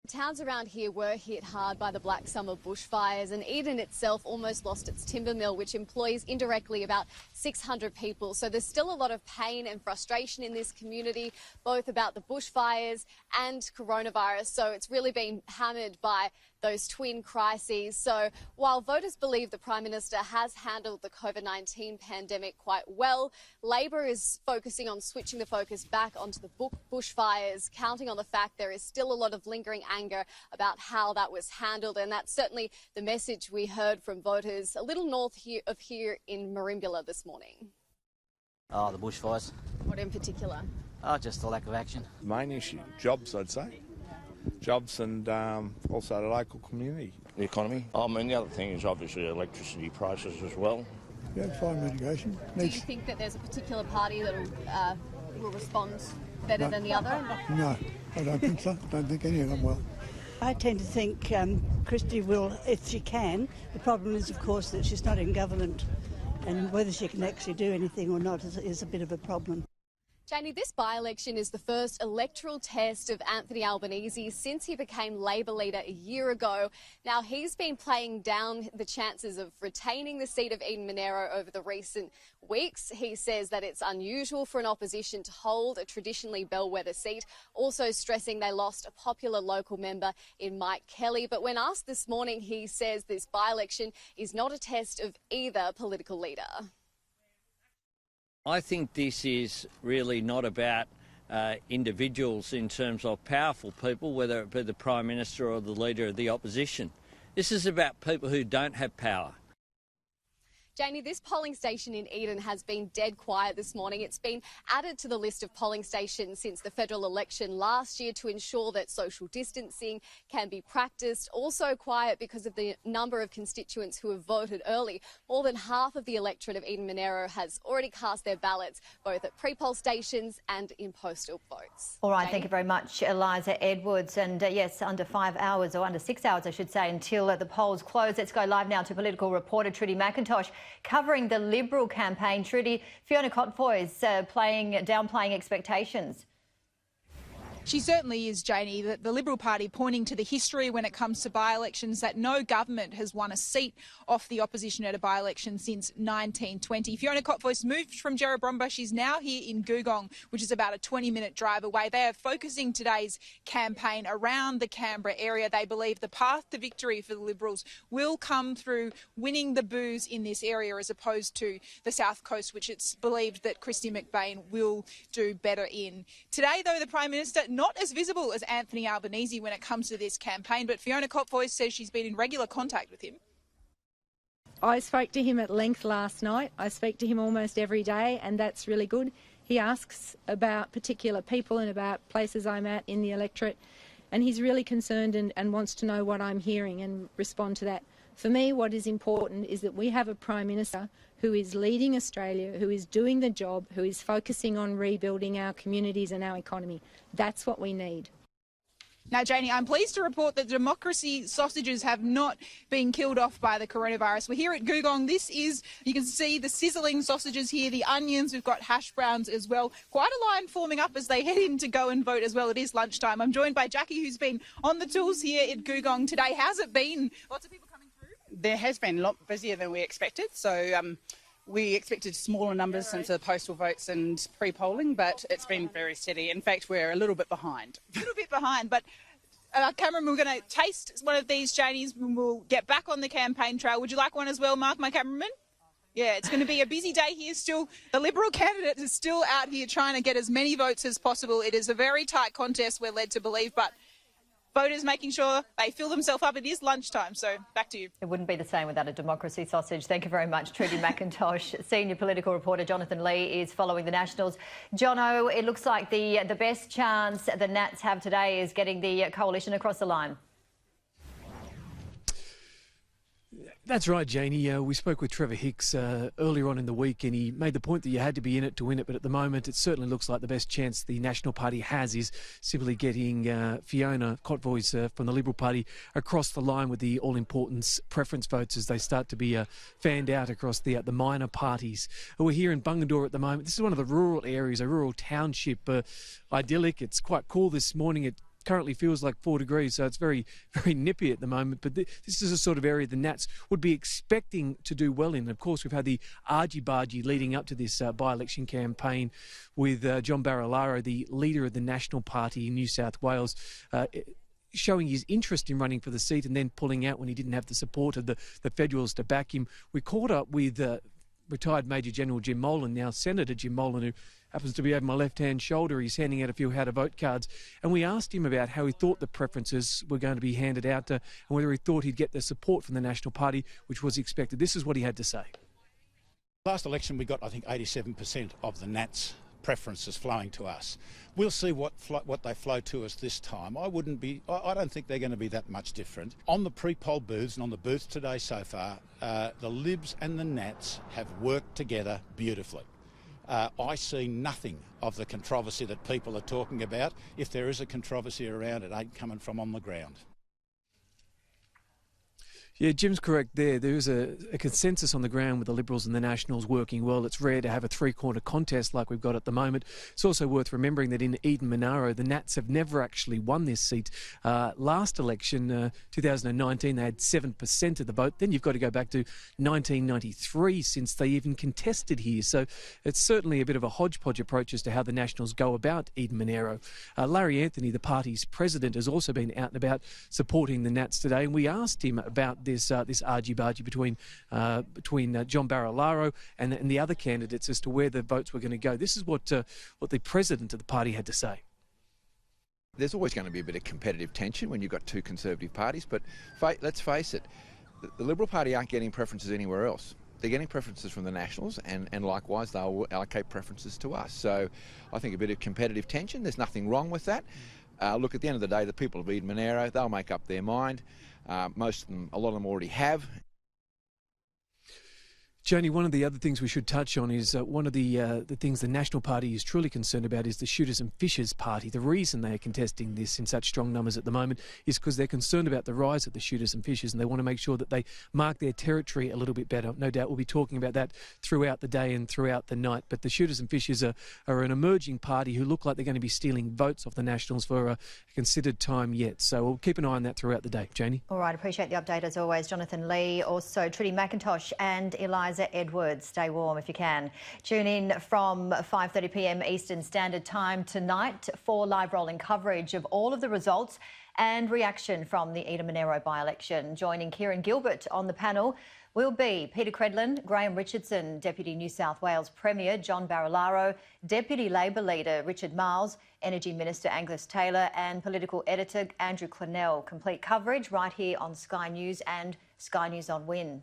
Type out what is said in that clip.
Towns around here were hit hard by the Black Summer bushfires, and Eden itself almost lost its timber mill, which employs indirectly about 600 people. So there's still a lot of pain and frustration in this community, both about the bushfires and coronavirus. So it's really been hammered by those twin crises. So while voters believe the Prime Minister has handled the COVID-19 pandemic quite well, Labor is focusing on switching the focus back onto the bushfires, counting on the fact there is still a lot of lingering anger about how that was handled. And that's certainly the message we heard from voters a little north of here in Merimbula this morning. Oh, the bushfires. What in particular? Oh, just the lack of action. Main issue, jobs, I'd say. Jobs and also the local community. The economy. I mean, the other thing is obviously electricity prices as well. Yeah, fire mitigation. Do you think that there's a particular party that will respond better than the other? No, I don't think so. I don't think any of them will. I tend to think Kristy will, if she can. The problem is, of course, that she's not in government, and whether she can actually do anything or not is a bit of a problem. Janie, this by-election is the first electoral test of Anthony Albanese since he became Labor leader a year ago. Now, he's been playing down the chances of retaining the seat of Eden-Monaro over the recent weeks. He says that it's unusual for an opposition to hold a traditionally bellwether seat, also stressing they lost a popular local member in Mike Kelly. But when asked this morning, he says this by-election is not a test of either political leader. I think this is really not about individuals in terms of powerful people, whether it be the Prime Minister or the Leader of the Opposition. This is about people who don't have power. Janie, this polling station in Eden has been dead quiet this morning. It's been added to the list of polling stations since the federal election last year to ensure that social distancing can be practiced. Also quiet because of the number of constituents who have voted early. More than half of the electorate of Eden-Monaro has already cast their ballots, both at pre-poll stations and in postal votes. All right, Janie? Thank you very much, Eliza Edwards. And yes, under 5 hours, or under 6 hours, I should say, until the polls close. Let's go live now to political reporter Kristy McIntosh, covering the Liberal campaign. Trudy, Fiona Kotvojs downplaying expectations. She certainly is, Janie. The Liberal Party pointing to the history when it comes to by-elections, that no government has won a seat off the opposition at a by-election since 1920. Fiona Kotvojs moved from Jerrabomba. She's now here in Googong, which is about a 20-minute drive away. They are focusing today's campaign around the Canberra area. They believe the path to victory for the Liberals will come through winning the boos in this area as opposed to the South Coast, which it's believed that Kristy McBain will do better in. Today, though, the Prime Minister not as visible as Anthony Albanese when it comes to this campaign, but Fiona Kotvojs says she's been in regular contact with him. I spoke to him at length last night. I speak to him almost every day, and that's really good. He asks about particular people and about places I'm at in the electorate, and he's really concerned and wants to know what I'm hearing and respond to that. For me, what is important is that we have a Prime Minister who is leading Australia, who is doing the job, who is focusing on rebuilding our communities and our economy. That's what we need. Now, Janie, I'm pleased to report that democracy sausages have not been killed off by the coronavirus. We're here at Googong. This is, you can see the sizzling sausages here, the onions. We've got hash browns as well. Quite a line forming up as they head in to go and vote as well. It is lunchtime. I'm joined by Jackie, who's been on the tools here at Googong today. How's it been? Lots of people coming through? There has been a lot busier than we expected. So we expected smaller numbers since the postal votes and pre-polling, but it's been very steady. In fact, we're a little bit behind. A little bit behind, but cameraman, we're going to taste one of these, Janies, and we'll get back on the campaign trail. Would you like one as well, Mark, my cameraman? Yeah, it's going to be a busy day here still. The Liberal candidate is still out here trying to get as many votes as possible. It is a very tight contest, we're led to believe, but voters making sure they fill themselves up. It is lunchtime, so back to you. It wouldn't be the same without a democracy sausage. Thank you very much, Trudy McIntosh. Senior political reporter Jonathan Lee is following the Nationals. Jono, it looks like the best chance the Nats have today is getting the coalition across the line. That's right, Janie. We spoke with Trevor Hicks earlier on in the week, and he made the point that you had to be in it to win it. But at the moment, it certainly looks like the best chance the National Party has is simply getting Fiona Kotvojs from the Liberal Party across the line with the all-important preference votes as they start to be fanned out across the minor parties. We're here in Bungendore at the moment. This is one of the rural areas, a rural township, idyllic. It's quite cool this morning. It currently feels like 4 degrees, so it's very, very nippy at the moment. But this is a sort of area the Nats would be expecting to do well in. Of course, we've had the argy-bargy leading up to this by-election campaign with John Barilaro, the leader of the National Party in New South Wales, showing his interest in running for the seat and then pulling out when he didn't have the support of the Federals to back him. We caught up with retired Major General Jim Molan, now Senator Jim Molan, who happens to be over my left-hand shoulder. He's handing out a few how-to-vote cards. And we asked him about how he thought the preferences were going to be handed out and whether he thought he'd get the support from the National Party, which was expected. This is what he had to say. Last election we got, I think, 87% of the Nats preferences flowing to us. We'll see what they flow to us this time. I don't think they're going to be that much different. On the pre-poll booths and on the booths today so far, the Libs and the Nats have worked together beautifully. I see nothing of the controversy that people are talking about. If there is a controversy around, it ain't coming from on the ground. Yeah, Jim's correct there. There is a consensus on the ground with the Liberals and the Nationals working well. It's rare to have a three-corner contest like we've got at the moment. It's also worth remembering that in Eden-Monaro, the Nats have never actually won this seat. Last election, 2019, they had 7% of the vote. Then you've got to go back to 1993 since they even contested here. So it's certainly a bit of a hodgepodge approach as to how the Nationals go about Eden-Monaro. Larry Anthony, the party's president, has also been out and about supporting the Nats today, and we asked him about this argy-bargy between John Barilaro and the other candidates as to where the votes were going to go. This is what the president of the party had to say. There's always going to be a bit of competitive tension when you've got two conservative parties, but let's face it, the Liberal Party aren't getting preferences anywhere else. They're getting preferences from the Nationals, and likewise they'll allocate preferences to us. So I think a bit of competitive tension, there's nothing wrong with that. Look, at the end of the day, the people of Eden-Monaro, they'll make up their mind. Most of them, a lot of them already have. Joni, one of the other things we should touch on is one of the things the National Party is truly concerned about is the Shooters and Fishers Party. The reason they are contesting this in such strong numbers at the moment is because they're concerned about the rise of the Shooters and Fishers, and they want to make sure that they mark their territory a little bit better. No doubt we'll be talking about that throughout the day and throughout the night. But the Shooters and Fishers are an emerging party who look like they're going to be stealing votes off the Nationals for a considered time yet. So we'll keep an eye on that throughout the day. Joni? All right, appreciate the update as always. Jonathan Lee, also Trudy McIntosh and Eliza Edwards. Stay warm if you can. Tune in from 5:30 p.m. Eastern Standard Time tonight for live rolling coverage of all of the results and reaction from the Eden-Monaro by-election. Joining Kieran Gilbert on the panel will be Peter Credlin, Graham Richardson, Deputy New South Wales Premier John Barilaro, Deputy Labor Leader Richard Marles, Energy Minister Angus Taylor and Political Editor Andrew Clennell. Complete coverage right here on Sky News and Sky News on Win.